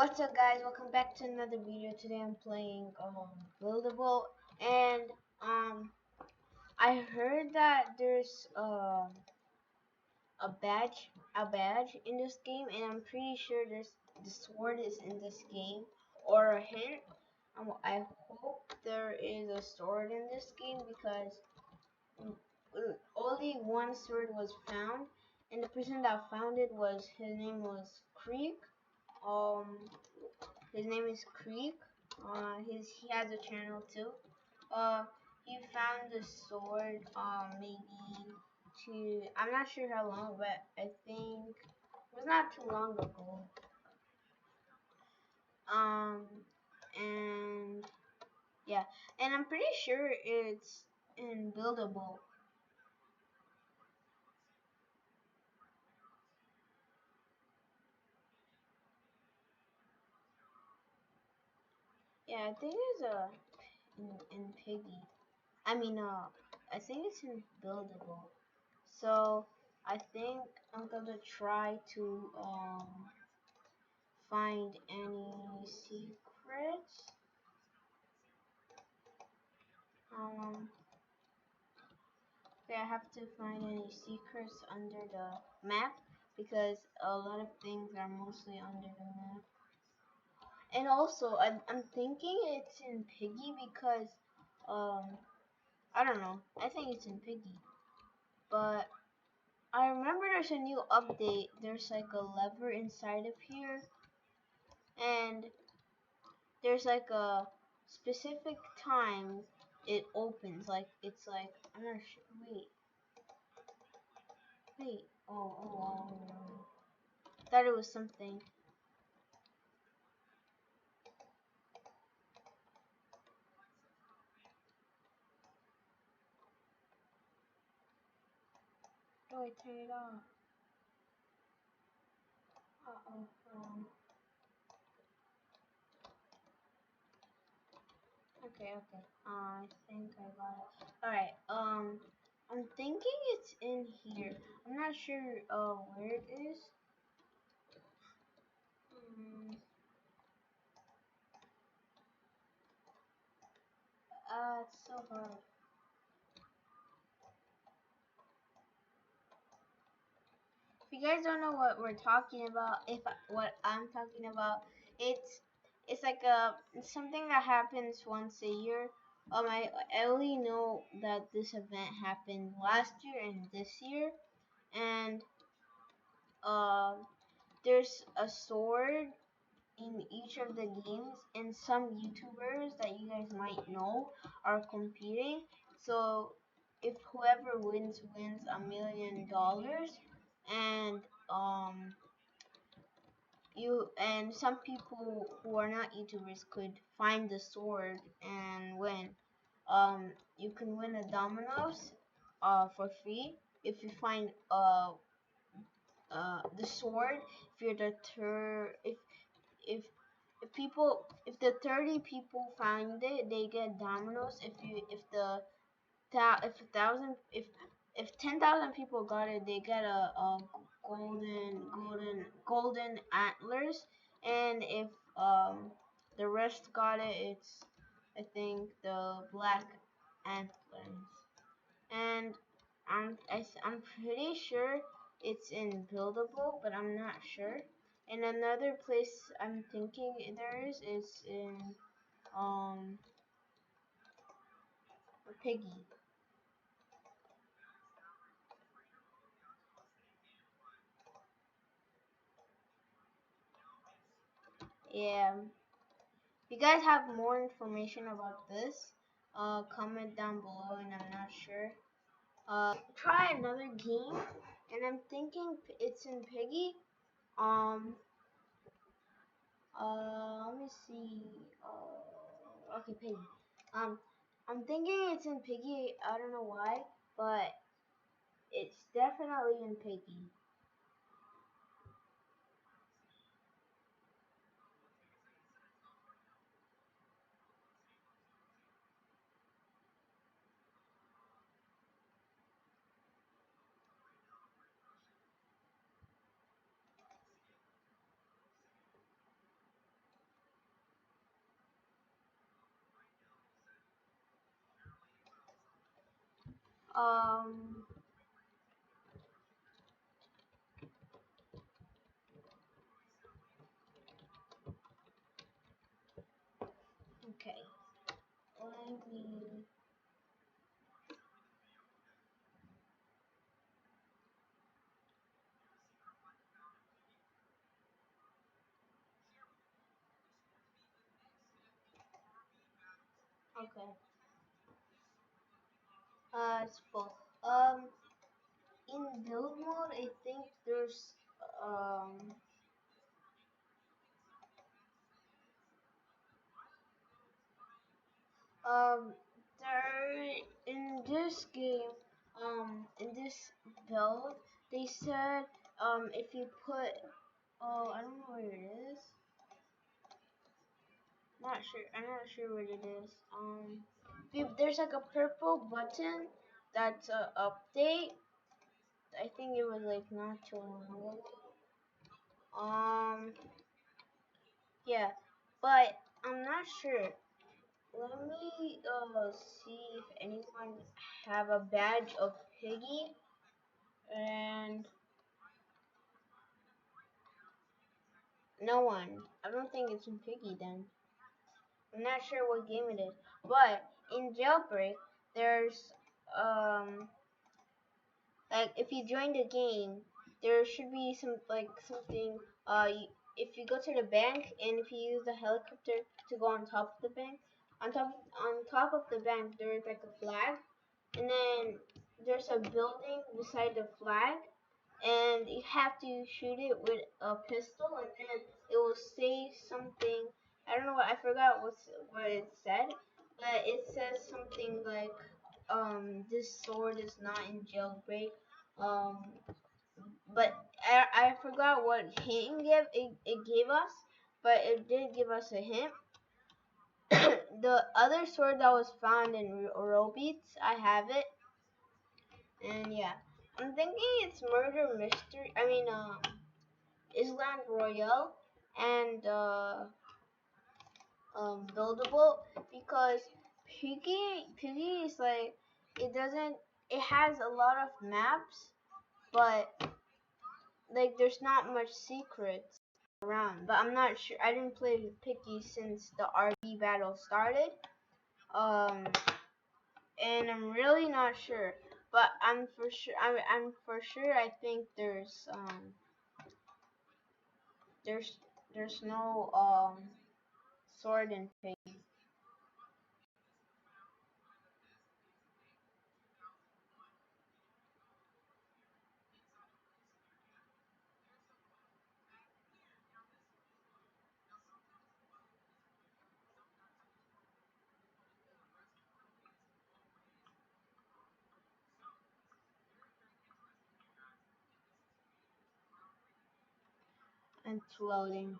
What's up, guys? Welcome back to another video. Today I'm playing Buildable, and I heard that there's a badge in this game, and I'm pretty sure the sword is in this game, or a hint. I hope there is a sword in this game because only one sword was found, and the person that found it was his name was Creek. Um, His name is Creek. He has a channel too. He found the sword. Maybe I'm not sure how long, but I think it was not too long ago. Um, and yeah, and I'm pretty sure it's in Buildable. Yeah, I think it's in Piggy. I think it's in Buildable. So I think I'm gonna try to find any secrets. Um, okay, I have to find any secrets under the map because a lot of things are mostly under the map. And also, I'm thinking it's in Piggy because um I don't know. I think it's in Piggy, but I remember there's a new update. There's like a lever inside of here, and there's like a specific time it opens. Like it's like I'm not sure. Wait. Oh. Thought it was something. Do I turn it off? Uh oh. Okay. I think I got it. All right. I'm thinking it's in here. I'm not sure. Where it is. Mm, it's so hard. If you guys don't know what we're talking about, what I'm talking about, it's like it's something that happens once a year. I only know that this event happened last year and this year, and uh, there's a sword in each of the games, and some YouTubers that you guys might know are competing. So if whoever wins $1 million, and um you and some people who are not YouTubers could find the sword and win. You can win a Domino's for free if you find the sword. If you're the if if the 30 people find it, they get Domino's. If a thousand if 10,000 people got it, they get a golden antlers, and if the rest got it, it's I think the black antlers. And I'm pretty sure it's in Buildable, but I'm not sure. And another place I'm thinking there is in um Piggy. Yeah. If you guys have more information about this, comment down below, and I'm not sure. Try another game, and I'm thinking it's in Piggy. Um, let me see. Okay, Piggy. Um, I'm thinking it's in Piggy. I don't know why, but it's definitely in Piggy. Um. Okay. Let me. Okay. It's full. In build mode, I think there's um um there in this game in this build they said if you put I don't know where it is. Not sure. I'm not sure what it is. If there's like a purple button that's a update. I think it was like not too long ago. Um, yeah, but I'm not sure. Let me see if anyone have a badge of Piggy, and no one. I don't think it's in Piggy then. I'm not sure what game it is, but in Jailbreak there's like if you join the game, there should be some like something. If you go to the bank and if you use the helicopter to go on top of the bank, on top of the bank there is like a flag, and then there's a building beside the flag, and you have to shoot it with a pistol, and then it will say something. I don't know what I forgot what it said, but it says something like this sword is not in jailbreak. Um, but I forgot what hint it gave us, but it did give us a hint. The other sword that was found in Robeats, I have it, and yeah, I'm thinking it's murder mystery. I mean, Island Royale and buildable because Piggy is like it has a lot of maps, but like there's not much secrets around. But I'm not sure. I didn't play Piggy since the RB battle started. Um, and I'm really not sure. But I'm for sure. I'm for sure. I think there's there's no sword in Piggy. And it's loading.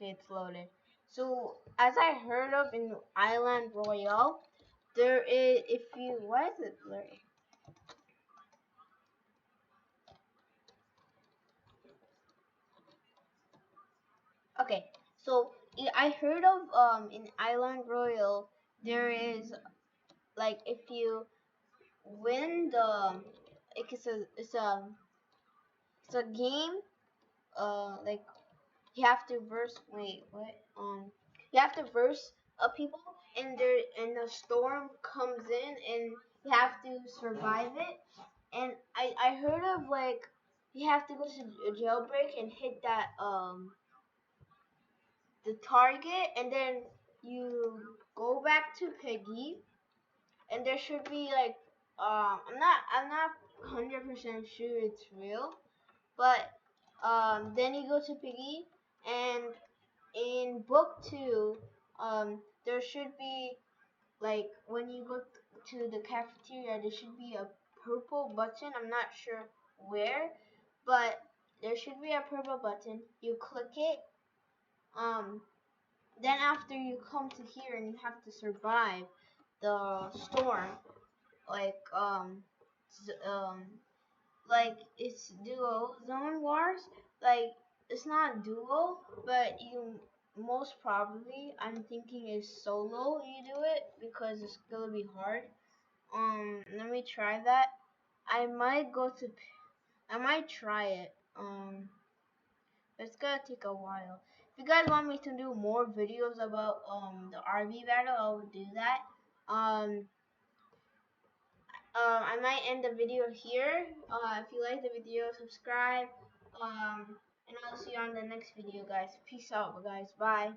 Okay, it's loaded. So as I heard of in Island Royale, there is if you why is it blurry? Okay, so I heard of in Island Royale there is like if you win the it's a game like you have to verse wait what you have to verse people and the storm comes in and you have to survive it. And I heard of like you have to go to a jailbreak and hit that the target, and then you go back to Peggy, and there should be like I'm not 100% sure it's real, but then you go to Piggy, and in book two, there should be like when you go to the cafeteria, there should be a purple button. I'm not sure where, but there should be a purple button. You click it. Um, then after you come to here and you have to survive the storm, like like it's duo zone wars. Like it's not duo, but most probably I'm thinking is solo you do it because it's gonna be hard. Let me try that. I might go to I might try it. It's gonna take a while. If you guys want me to do more videos about the RV battle, I will do that. Um I might end the video here. If you like the video, subscribe. And I'll see you on the next video, guys. Peace out, guys. Bye.